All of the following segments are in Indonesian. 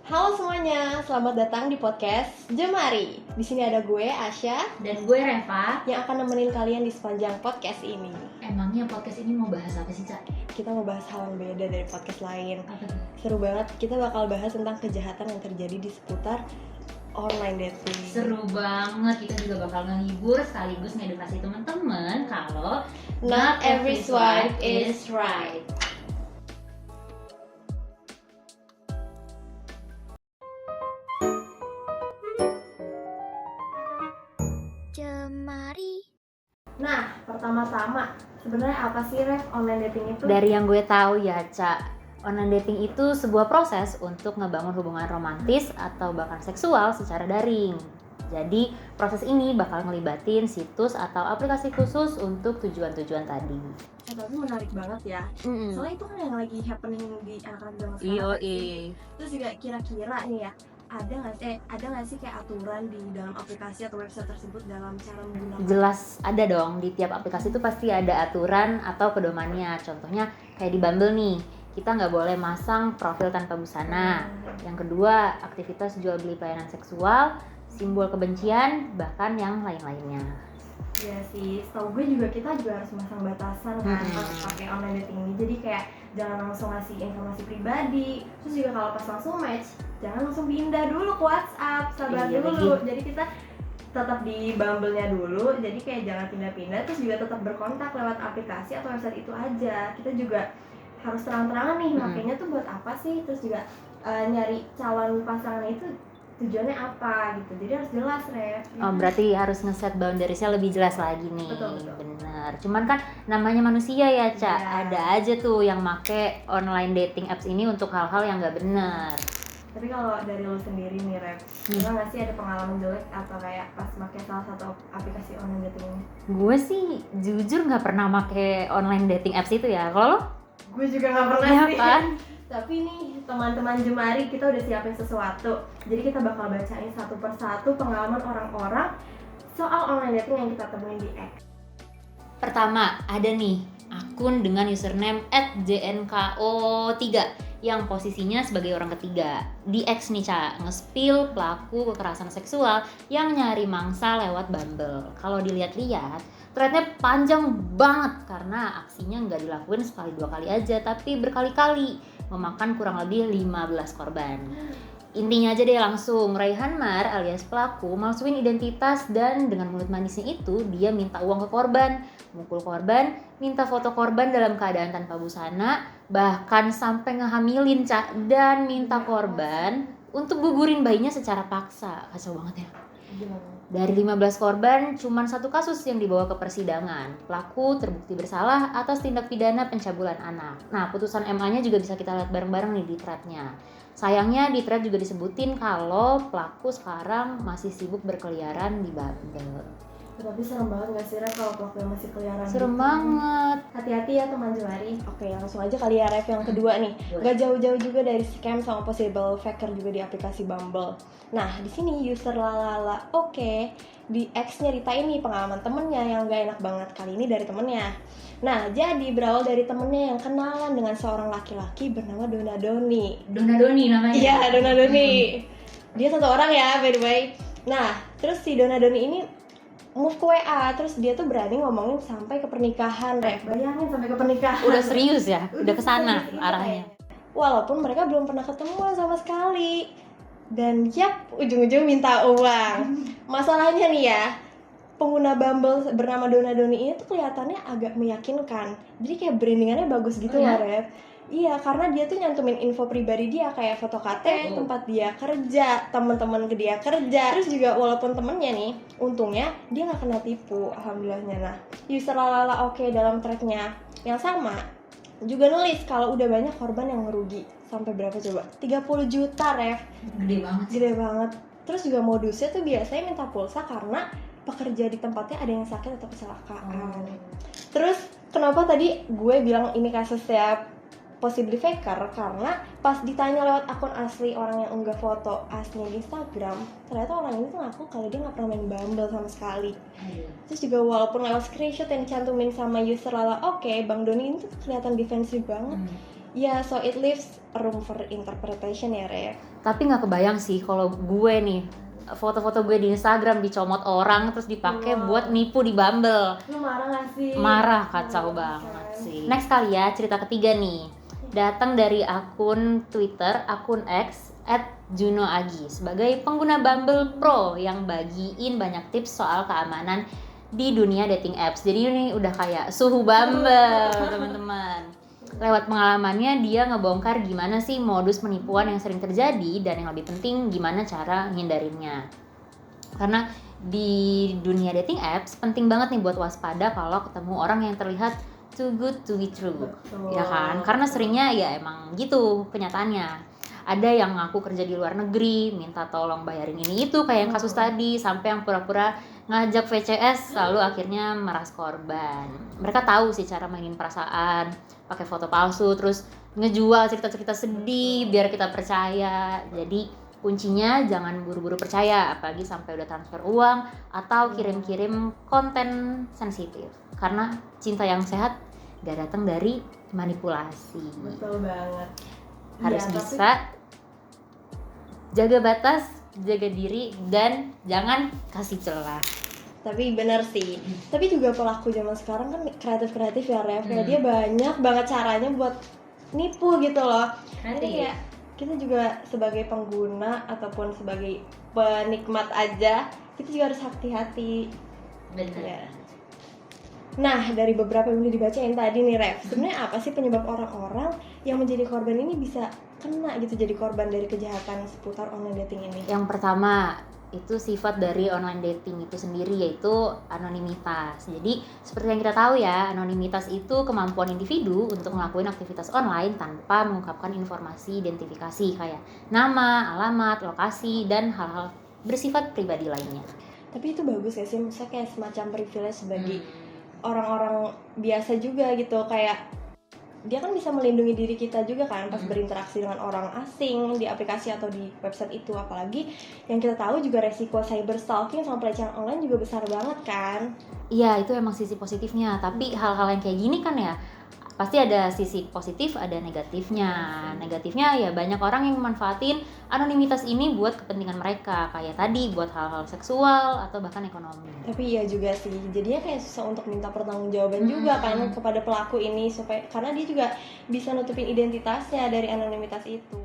Halo semuanya, selamat datang di podcast Jemari. Di sini ada gue Asya dan gue Reva yang akan nemenin kalian di sepanjang podcast ini. Emangnya podcast ini mau bahas apa sih, Cak? Kita mau bahas hal yang beda dari podcast lain. Apa tuh? Seru banget, kita bakal bahas tentang kejahatan yang terjadi di seputar online dating. Seru banget, kita juga bakal ngehibur sekaligus ngedukasi teman-teman kalau Not every swipe is right. Jemari. Nah, pertama-tama, sebenarnya apa sih Rev online dating itu? Dari yang gue tahu ya, Cak, online dating itu sebuah proses untuk ngebangun hubungan romantis atau bahkan seksual secara daring. Jadi, proses ini bakal ngelibatin situs atau aplikasi khusus untuk tujuan-tujuan tadi. Tapi menarik banget ya. Soalnya itu kan yang lagi happening di anak-anak zaman sekarang. Terus juga kira-kira nih ya, ada nggak sih kayak aturan di dalam aplikasi atau website tersebut dalam cara menggunakan? Jelas ada dong, di tiap aplikasi itu pasti ada aturan atau pedomannya. Contohnya kayak di Bumble nih, kita nggak boleh masang profil tanpa busana. Yang kedua, aktivitas jual beli pelayanan seksual, simbol kebencian, bahkan yang lain-lainnya. Iya sih, setahu gue juga kita juga harus masang batasan kan pas pakai online dating ini. Jadi kayak jangan langsung ngasih informasi pribadi. Terus juga kalau pas langsung match, jangan langsung pindah dulu ke WhatsApp, sabar dulu. Jadi kita tetap di Bumble-nya dulu. Jadi kayak jangan pindah-pindah. Terus juga tetap berkontak lewat aplikasi atau website itu aja. Kita juga harus terang-terangan nih makanya tuh buat apa sih. Terus juga nyari calon pasangan itu tujuannya apa gitu, jadi harus jelas Rev. Oh, berarti harus ngeset boundariesnya lebih jelas lagi nih. Betul. Bener, cuman kan namanya manusia ya, Cak. Ya. Ada aja tuh yang make online dating apps ini untuk hal-hal yang gak bener. Tapi kalau dari lu sendiri nih Rev, pernah nggak sih ada pengalaman jelek atau kayak pas pakai salah satu aplikasi online dating ini? Gue sih jujur gak pernah make online dating apps itu ya. Kalau lo? Gue juga nggak pernah Ya sih kan? Tapi nih teman-teman Jemari, kita udah siapin sesuatu. Jadi kita bakal bacain satu persatu pengalaman orang-orang soal online dating yang kita temuin di X. Pertama, ada nih akun dengan username @jnko3 yang posisinya sebagai orang ketiga. Di X nih, Cak, nge-spill pelaku kekerasan seksual yang nyari mangsa lewat Bumble. Kalau dilihat-lihat, threadnya panjang banget karena aksinya nggak dilakuin sekali dua kali aja, tapi berkali-kali, memakan kurang lebih 15 korban. Intinya aja deh langsung, Raihan Mar alias pelaku masukin identitas dan dengan mulut manisnya itu dia minta uang ke korban, mukul korban, minta foto korban dalam keadaan tanpa busana, bahkan sampai ngehamilin, Cak, dan minta korban untuk gugurin bayinya secara paksa. Kacau banget ya. Dari 15 korban, cuman satu kasus yang dibawa ke persidangan. Pelaku terbukti bersalah atas tindak pidana pencabulan anak. Nah, putusan MA-nya juga bisa kita lihat bareng-bareng nih di thread-nya. Sayangnya di thread juga disebutin kalau pelaku sekarang masih sibuk berkeliaran di Bumble. Tapi serem banget gak sih Rev kalau pelakunya masih keliaran? Serem banget. Hati-hati ya teman Jemari. Oke, langsung aja kali ya Rev yang kedua nih. Gak jauh-jauh juga dari scam sama possible faker juga di aplikasi Bumble. Nah, di sini user lalala di X nyeritain nih pengalaman temennya yang gak enak banget, kali ini dari temennya. Nah, jadi berawal dari temennya yang kenalan dengan seorang laki-laki bernama Donadoni. Donadoni namanya? Iya, Donadoni. Dia satu orang ya, by the way. Nah, terus si Donadoni ini move ke WA, terus dia tuh berani ngomongin sampai ke pernikahan, Rev. Bayangin sampai ke pernikahan. Udah serius ya? Udah kesana arahnya? Walaupun mereka belum pernah ketemuan sama sekali. Dan yap, ujung-ujung minta uang. Masalahnya nih ya, pengguna Bumble bernama Donadoni ini tuh kelihatannya agak meyakinkan. Jadi kayak brandingannya bagus gitu loh, Rev. Iya, karena dia tuh nyantumin info pribadi dia kayak foto KTP, tempat dia kerja, teman-teman ke dia kerja. Terus juga walaupun temennya nih, untungnya dia nggak kena tipu, alhamdulillahnya. Nah, user lalala dalam threadnya yang sama juga nulis kalau udah banyak korban yang ngerugi. Sampai berapa coba? 30 juta, Rev. Gede banget. Terus juga modusnya tuh biasanya minta pulsa karena pekerja di tempatnya ada yang sakit atau kecelakaan. Terus kenapa tadi gue bilang ini kasusnya possibly faker, karena pas ditanya lewat akun asli orang yang unggah foto aslinya di Instagram, ternyata orang ini tuh ngaku kalau dia nggak pernah main Bumble sama sekali. Terus juga walaupun lewat screenshot yang dicantumin sama user lala Bang Doni ini tuh kelihatan defensif banget. Ya, so it leaves room for interpretation ya, Ref. Tapi nggak kebayang sih kalau gue nih foto-foto gue di Instagram dicomot orang terus dipakai buat nipu di Bumble. Lu marah gak sih? Marah, kacau banget sih. Next kali ya, cerita ketiga nih. Datang dari akun Twitter, akun X @junoagi sebagai pengguna Bumble Pro yang bagiin banyak tips soal keamanan di dunia dating apps. Jadi ini udah kayak suhu Bumble, teman-teman. Lewat pengalamannya dia ngebongkar gimana sih modus penipuan yang sering terjadi dan yang lebih penting gimana cara ngindarinnya. Karena di dunia dating apps penting banget nih buat waspada kalau ketemu orang yang terlihat too good to be true. Betul. Ya kan? Karena seringnya ya emang gitu kenyataannya. Ada yang ngaku kerja di luar negeri, minta tolong bayarin ini itu kayak yang kasus tadi, sampai yang pura-pura ngajak VCS lalu akhirnya meras korban. Mereka tahu sih cara mainin perasaan, pakai foto palsu, terus ngejual cerita-cerita sedih biar kita percaya. Jadi kuncinya jangan buru-buru percaya, apalagi sampai udah transfer uang atau kirim-kirim konten sensitif. Karena cinta yang sehat gak datang dari manipulasi. Betul banget. Harus Ya, bisa jaga batas, jaga diri, dan jangan kasih celah. Tapi bener sih. Tapi juga pelaku zaman sekarang kan kreatif ya, Ref. Kayak dia banyak banget caranya buat nipu gitu loh. Jadi kayak kita juga sebagai pengguna ataupun sebagai penikmat aja, kita juga harus hati-hati. Benar. Ya. Nah, dari beberapa yang udah dibacain tadi nih, Ref, sebenarnya apa sih penyebab orang-orang yang menjadi korban ini bisa kena gitu jadi korban dari kejahatan seputar online dating ini? Yang pertama, itu sifat dari online dating itu sendiri, yaitu anonimitas. Jadi seperti yang kita tahu ya, anonimitas itu kemampuan individu untuk ngelakuin aktivitas online tanpa mengungkapkan informasi identifikasi kayak nama, alamat, lokasi, dan hal-hal bersifat pribadi lainnya. Tapi itu bagus ya sih, misalnya kayak semacam privilege bagi orang-orang biasa juga gitu, kayak dia kan bisa melindungi diri kita juga kan pas berinteraksi dengan orang asing di aplikasi atau di website itu. Apalagi yang kita tahu juga resiko cyber stalking sama pelecehan online juga besar banget kan. Iya, itu emang sisi positifnya, tapi hal-hal yang kayak gini kan ya pasti ada sisi positif, ada negatifnya. Negatifnya ya banyak orang yang memanfaatin anonimitas ini buat kepentingan mereka, kayak tadi buat hal-hal seksual atau bahkan ekonomi. Tapi iya juga sih, jadinya kayak susah untuk minta pertanggungjawaban juga kan kepada pelaku ini, supaya karena dia juga bisa nutupin identitasnya dari anonimitas itu.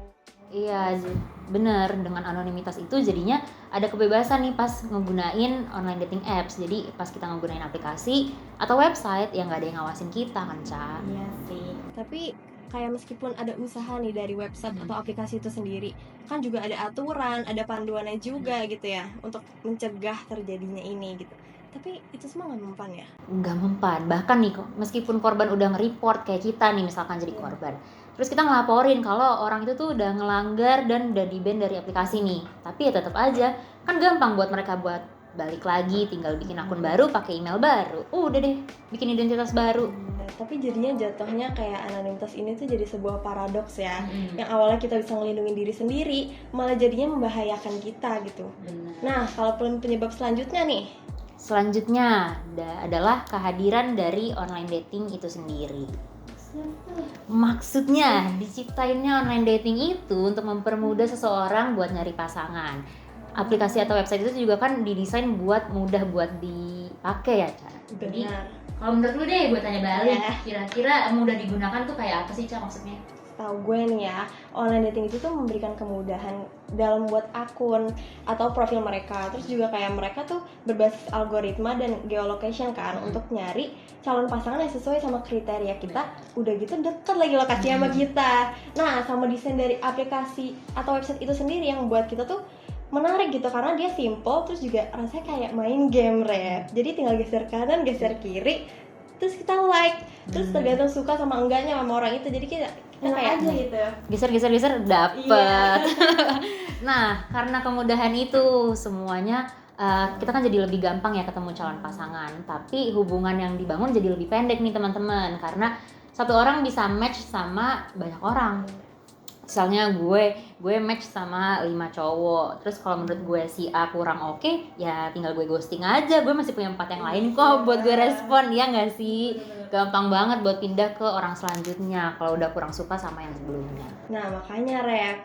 Iya, bener. Dengan anonimitas itu jadinya ada kebebasan nih pas ngegunain online dating apps. Jadi pas kita ngegunain aplikasi atau website yang nggak ada yang ngawasin kita kan, Ca. Iya sih. Tapi kayak meskipun ada usaha nih dari website atau aplikasi itu sendiri, kan juga ada aturan, ada panduannya juga gitu ya untuk mencegah terjadinya ini gitu. Tapi itu semua nggak mempan ya? Nggak mempan. Bahkan nih, meskipun korban udah nge-report kayak kita nih misalkan jadi korban, terus kita ngelaporin kalau orang itu tuh udah ngelanggar dan udah di-ban dari aplikasi nih, tapi ya tetap aja kan gampang buat mereka buat balik lagi, tinggal bikin akun baru, pakai email baru, udah deh bikin identitas baru. Tapi jadinya jatuhnya kayak anonimitas ini tuh jadi sebuah paradoks ya. Yang awalnya kita bisa ngelindungin diri sendiri, malah jadinya membahayakan kita gitu. Benar. Nah, kalau penyebab selanjutnya nih, Selanjutnya adalah kehadiran dari online dating itu sendiri. Maksudnya diciptainnya online dating itu untuk mempermudah seseorang buat nyari pasangan. Aplikasi atau website itu juga kan didesain buat mudah buat dipakai ya, Ca. Jadi kalau menurut lu deh, gue tanya balik, kira-kira mudah digunakan tuh kayak apa sih, Ca, maksudnya? tahu gue nih ya, online dating itu tuh memberikan kemudahan dalam buat akun atau profil mereka. Terus juga kayak mereka tuh berbasis algoritma dan geolocation kan untuk nyari calon pasangan yang sesuai sama kriteria kita. Udah gitu deket lagi lokasinya sama kita. Nah, sama desain dari aplikasi atau website itu sendiri yang buat kita tuh menarik gitu, karena dia simple, terus juga rasanya kayak main game rap. Jadi tinggal geser kanan, geser kiri, terus kita like, terus tergantung suka sama enggaknya sama orang itu. Jadi kita kayak aja gitu, geser dapet. Nah, karena kemudahan itu semuanya kita kan jadi lebih gampang ya ketemu calon pasangan. Tapi hubungan yang dibangun jadi lebih pendek nih teman-teman, karena satu orang bisa match sama banyak orang. Misalnya gue match sama 5 cowok, terus kalau menurut gue si A kurang oke, ya tinggal gue ghosting aja. Gue masih punya 4 yang lain kok buat gue respon, ya nggak sih? gampang banget buat pindah ke orang selanjutnya kalau udah kurang suka sama yang sebelumnya. Nah makanya Rek,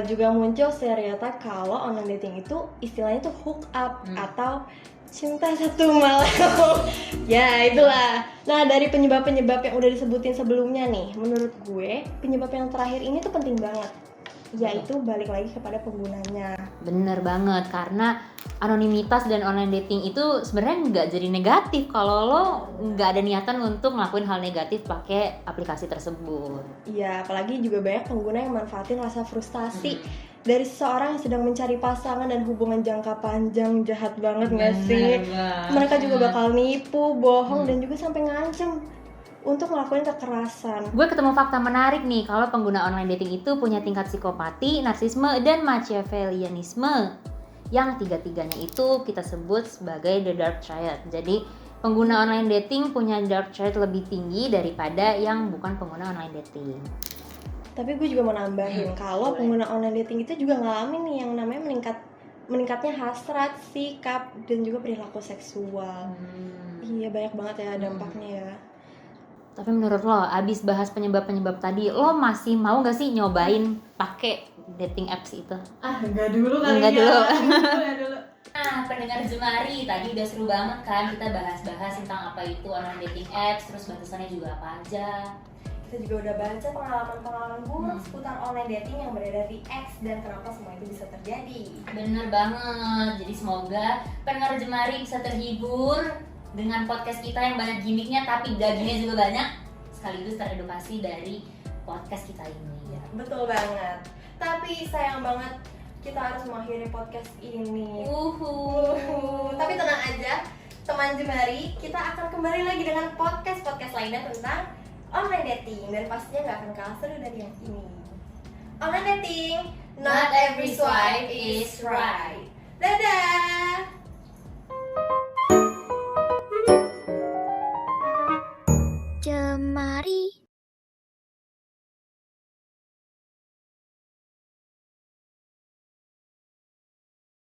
juga muncul stereotip kalau online dating itu istilahnya tuh hook up atau cinta satu malam. Ya itulah. Nah dari penyebab-penyebab yang udah disebutin sebelumnya nih, menurut gue penyebab yang terakhir ini tuh penting banget, yaitu balik lagi kepada penggunanya. Bener banget, karena anonimitas dan online dating itu sebenarnya nggak jadi negatif kalau lo nggak ada niatan untuk ngelakuin hal negatif pakai aplikasi tersebut. Iya, apalagi juga banyak pengguna yang manfaatin rasa frustasi dari seseorang yang sedang mencari pasangan dan hubungan jangka panjang. Jahat banget nggak sih? Mereka juga bakal nipu, bohong, dan juga sampai ngancem untuk ngelakuin kekerasan. Gue ketemu fakta menarik nih kalau pengguna online dating itu punya tingkat psikopati, narsisme, dan machiavellianisme, yang tiga-tiganya itu kita sebut sebagai the dark triad. Jadi pengguna online dating punya dark triad lebih tinggi daripada yang bukan pengguna online dating. Tapi gue juga mau nambahin kalau pengguna online dating itu juga ngalamin nih yang namanya meningkatnya hasrat, sikap, dan juga perilaku seksual. Iya, banyak banget ya dampaknya ya. Tapi menurut lo, abis bahas penyebab-penyebab tadi, lo masih mau gak sih nyobain pakai dating apps itu? Enggak dulu kali Enggak ya. dulu. Enggak dulu. Nah, pendengar Jemari, tadi udah seru banget kan kita bahas-bahas tentang apa itu online dating apps, terus batasannya juga apa aja. Kita juga udah baca pengalaman-pengalaman buruk seputar online dating yang beredar di X dan kenapa semua itu bisa terjadi. Bener banget, jadi semoga pendengar Jemari bisa terhibur dengan podcast kita yang banyak gimmicknya tapi dagingnya juga banyak, sekaligus teredukasi dari podcast kita ini. Ya, betul banget. Tapi sayang banget kita harus mengakhiri podcast ini. Tapi tenang aja, teman Jemari, kita akan kembali lagi dengan podcast lainnya tentang online dating dan pastinya nggak akan kalah seru dari yang ini. Online dating, not every swipe is right. Dadah. Jemari